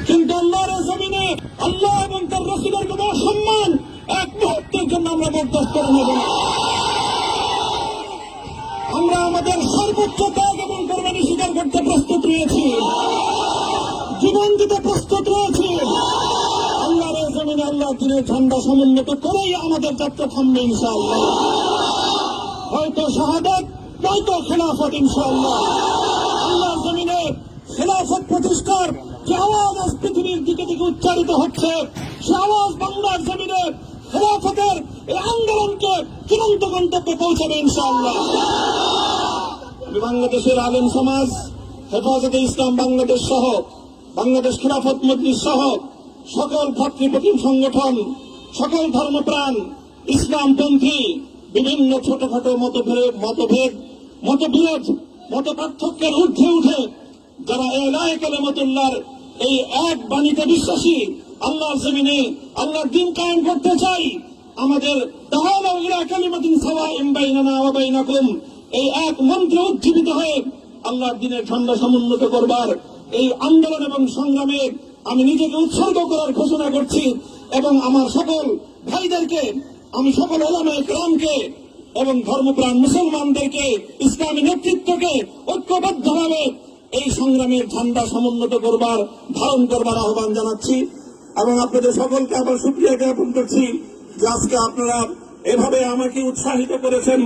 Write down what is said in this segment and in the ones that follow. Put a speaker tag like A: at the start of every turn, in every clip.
A: কিন্তু আল্লাহর জমিনে আল্লাহ এবং তার রাসূলের কোনো সম্মান এক মুহূর্তের জন্য আমরা বরদাস্ত করে নেব না। আমরা আমাদের সর্বোচ্চ ত্যাগ এবং কোরবানি স্বীকার করতে প্রস্তুত রয়েছি, জীবন দিতে প্রস্তুত রয়েছি। আল্লাহর জমিনে আল্লাহ দিনের ঝান্ডা সমুন্নত করেই আমাদের যাত্রা থামবে ইনশাআল্লাহ। হয়তো শাহাদাত, নয়তো খেলাফত ইনশাআল্লাহ। আল্লাহর জমিনে খেলাফত প্রতিষ্ঠার যে আওয়াজ আজ পৃথিবীর দিকে দিকে উচ্চারিত হচ্ছে, সে আওয়াজ বাংলার জমিনে খেলাফতের এই আন্দোলনকে চূড়ান্ত গন্তব্যে পৌঁছাবে ইনশাআল্লাহ। বাংলাদেশের আলেম সমাজ, হেফাজতে ইসলাম বাংলাদেশ সহ বাংলাদেশ খেলাফত মজলিস সহ সকল ভাতৃপ্রতিম সংগঠন, সকল ধর্মপ্রাণ, ইসলামপন্থী বিভিন্ন ছোটখাটো মতবিরোধ, মত পার্থক্যের ঊর্ধ্বে উঠে যারা ইলাহি কালিমাতুল্লাহর এই এক বাণীতে বিশ্বাসী, আল্লাহর জমিনে আল্লাহর দ্বীন কায়েম করতে চাই, আমাদের তাআলা ইলা কালিমাতিন সাওয়াইন বাইনানা ওয়া বাইনাকুম এই এক মন্ত্রে উজ্জীবিত হয়ে আল্লাহর দ্বীনের ঝান্ডা সমুন্নত করবার এই আন্দোলন এবং সংগ্রামে আমি নিজেকে উৎসর্গ করার ঘোষণা করছি। এবং আমার সকল ভাইদেরকে, আমি সকল উলামায়ে কেরামকে এবং ধর্মপ্রাণ মুসলমানদেরকে, ইসলামী নেতৃত্বকে ঐক্যবদ্ধভাবে এই সংগ্রামের ঝান্ডা সমুন্নত করবার, ধারণ করবার আহ্বান জানাচ্ছি। এবং আপনাদের সকলকে আবার শুকরিয়া জ্ঞাপন করছি যে আজকে আপনারা এভাবে আমাকে উৎসাহিত করেছেন,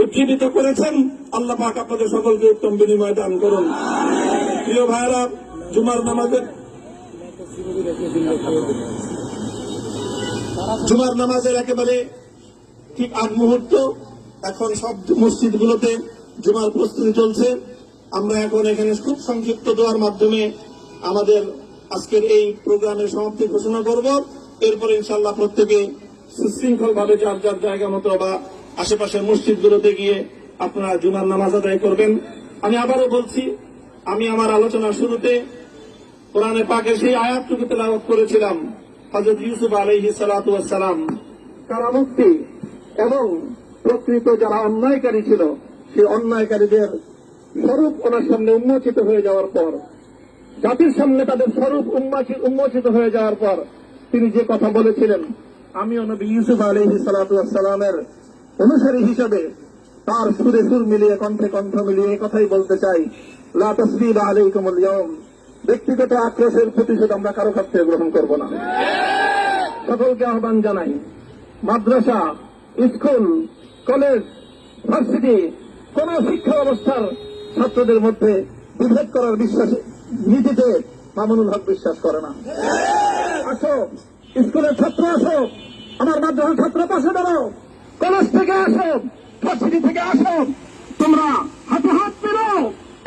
A: উজ্জীবিত করেছেন। আল্লাহ পাক আপনাদের সকলকে উত্তম বিনিময় দান করুন। প্রিয় ভাইরা, জুমার নামাজের একেবারে ঠিক আগ মুহূর্ত, এখন সব মসজিদগুলোতে জুমার প্রস্তুতি চলছে। আমরা এখন এখানে খুব সংক্ষিপ্ত দোয়ার মাধ্যমে আমাদের আজকের এই প্রোগ্রামের সমাপ্তি ঘোষণা করব। এরপরে ইনশাআল্লাহ প্রত্যেকে সুশৃঙ্খল ভাবে যার যার জায়গা মতো বা আশেপাশের মসজিদগুলোতে গিয়ে আপনারা জুমার নামাজ আদায় করবেন। আমি আবারও বলছি, আমি আমার আলোচনার শুরুতে কোরআনে পাকের সেই আয়াতটুকু তেলাওয়াত করেছিলাম, হযরত ইউসুফ আলাইহিস সালাতু ওয়াস সালাম কারামুক্তি এবং প্রকৃত যারা অন্যায়কারী ছিল সেই অন্যায়কারীদের স্বরূপ ওনার সামনে উন্মোচিত হয়ে যাওয়ার পর, জাতির সামনে তাদের স্বরূপ উন্মোচিত হয়ে যাওয়ার পর তিনি যে কথা বলেছিলেন, আমিও নবী ইউসুফ আলাইহিস সালাতু ওয়াস সালামের অনুসারী হিসেবে তার সুরে সুর মিলিয়ে, কণ্ঠে কণ্ঠ মিলিয়ে এই কথাই বলতে চাই, লা তাসরিবা আলাইকুমুল ইয়াউম। ব্যক্তিগত আক্রোশের প্রতিশোধ আমরা কারো কাছ থেকে গ্রহণ করব না। সকলকে আহ্বান জানাই, মাদ্রাসা, স্কুল, কলেজ, ভার্সিটি কোন শিক্ষা ব্যবস্থার ছাত্রদের মধ্যে বিভেদ করার বিশ্বাসে নীতিতে মামুনুল হক বিশ্বাস করে না। আসো, স্কুলের ছাত্র আসো, আমার মাদ্রাসার ছাত্র পাশে দাঁড়াও, কলেজ থেকে আসো, ভার্সিটি থেকে আসো, তোমরা হাতে হাত মেলাও,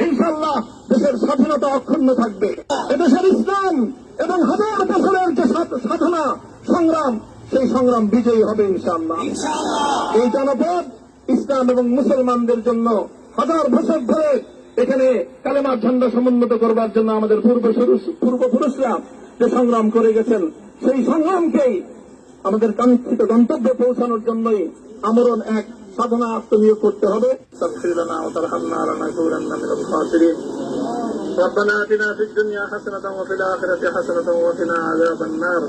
A: ইনশাআল্লাহ দেশের স্বাধীনতা অক্ষুণ্ণ থাকবে। এদেশের ইসলাম এবং হাজার বছরের যে সাধনা সংগ্রাম, সেই সংগ্রাম বিজয়ী হবে ইনশাআল্লাহ। এই জনপদ ইসলাম এবং মুসলমানদের জন্য হাজার বছর ধরে এখানে কালেমার ঝান্ডা সমুন্নত করবার জন্য আমাদের পূর্বপুরুষরা যে সংগ্রাম করে গেছেন, সেই সংগ্রামকেই আমাদের কাঙ্ক্ষিত গন্তব্যে পৌঁছানোর জন্যই আমরণ এক সাধনা আত্মনিয়োগ করতে হবে। ربنا آتنا في الدنيا حسنة وفي الآخرة حسنة وقنا عذاب النار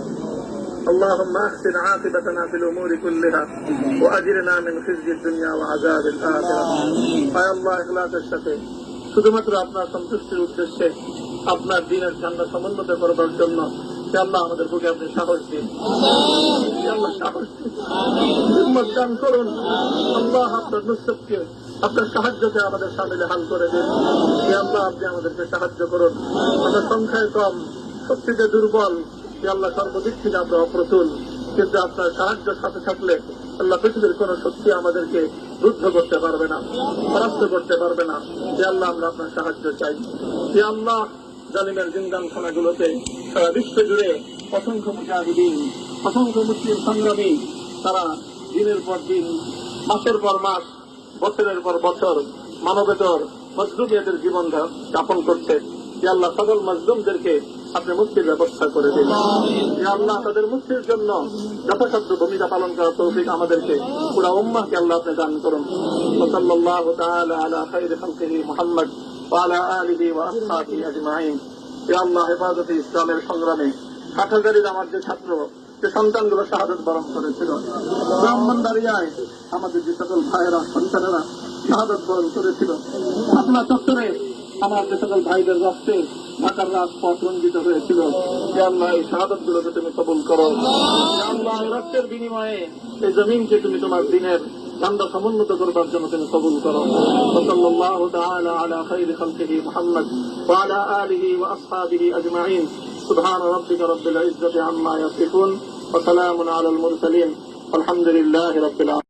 A: اللهم أحسن عاقبتنا في الأمور كلها وأجرنا من خزي الدنيا وعذاب الآخرة يا الله إخلاصের সাথে শুধুমাত্র আপনার সন্তুষ্টির উদ্দেশ্যে আপনার দ্বীনের ঝান্ডা সমুন্নত করবার জন্য আল্লাহ আমাদের বুকে আপনি সাহস দিন, আল্লাহ সাহস দিন, হিম্মত দান করুন। আল্লাহ আপনার নুসরতকে, আপনার সাহায্যকে আমাদের সামিলে হাল করে দিন। আল্লাহ আপনি আমাদেরকে সাহায্য করুন। আমরা সংখ্যায় কম, শক্তিতে দুর্বল, আল্লাহ সর্বদিক থেকে আমরা অপ্রতুল, কিন্তু আপনার সাহায্যের সাথে থাকলে আল্লাহ পৃথিবীর কোন শক্তি আমাদেরকে রুদ্ধ করতে পারবে না, পরাস্ত করতে পারবে না। আল্লাহ আমরা আপনার সাহায্য চাই। আল্লাহ জালিমের জিন্দানখানাগুলোতে সারা বিশ্ব জুড়ে অসংখ্য মুজাহিদিন, অসংখ্য মুসলিম সংগ্রামী, তারা দিনের পর দিন, মাসের পর মাস, বছরের পর বছর মানবেতর মজলুমিয়াতের জীবন যাপন করছে। আল্লাহ সকল মজলুমদেরকে আপনি মুক্তির ব্যবস্থা করে দিন। আল্লাহ তাদের মুক্তির জন্য যথাসাধ্য ভূমিকা পালন করার তৌফিক আমাদেরকে, পুরা উম্মাহকে আল্লাহ আপনি দান করুন। সাল্লাল্লাহু তাআলা আলা খায়রি খালকিহি মুহাম্মদ ওয়া আলা আলিহি ওয়া আসহাবিহি আজমাইন।
B: ইয়া আল্লাহ হেফাজতে ইসলামের সংগ্রামে হাটহাজারীর আমার যে ছাত্র যে সন্তানগুলো শাহাদত বরণ করেছিল, ব্রাহ্মণবাড়িয়ায় আমাদের যে সকল ভাইয়েরা সন্তানেরা শাহাদত বরণ করেছিল, শাপলা চত্বরে আমার যে সকল ভাইদের রক্তে ঢাকার রাজপথ রঞ্জিত হয়েছিল, ইয়া আল্লাহ এই শাহাদত গুলোকে তুমি কবুল করো। ইয়া আল্লাহ এই রক্তের বিনিময়ে এই জমিনকে তুমি তোমার দিনের ঝান্ডা সমুন্নত করবার জন্য তুমি কবুল করো। সাল্লাল্লাহু তাআলা আলা খায়রি খালকিহি মুহাম্মদ ওয়া আলা আলিহি ওয়া আসহাবিহি আজমাইন। সুবহান রাব্বিকা রাব্বিল ইজ্জাতি আম্মা ইয়াসিফুন ওয়া সালামুন আলাল মুরসালিন। আলহামদুলিল্লাহি রাব্বিল আলামিন।